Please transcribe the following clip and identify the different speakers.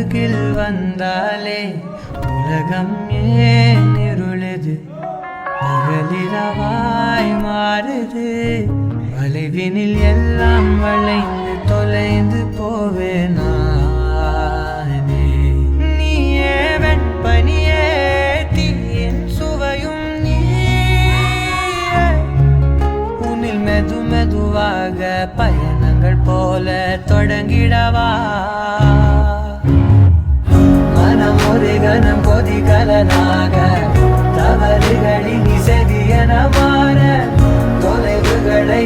Speaker 1: அருகில் வந்தாலே உலகம் ஏன் இருளுது பகலிரவாய் மாறுது வளைவினில் எல்லாம் வளைந்து தொலைந்து போவேனா நீயே வெண்பனியே தீயின் சுவையும் நீயே உன்னில் மெது மெதுவாக பயணங்கள் போல தொடங்கிடவா மனம் ஒரு கணம் கொதிகலனாக தவறுகளின் இசையன மாற தொலைவுகளை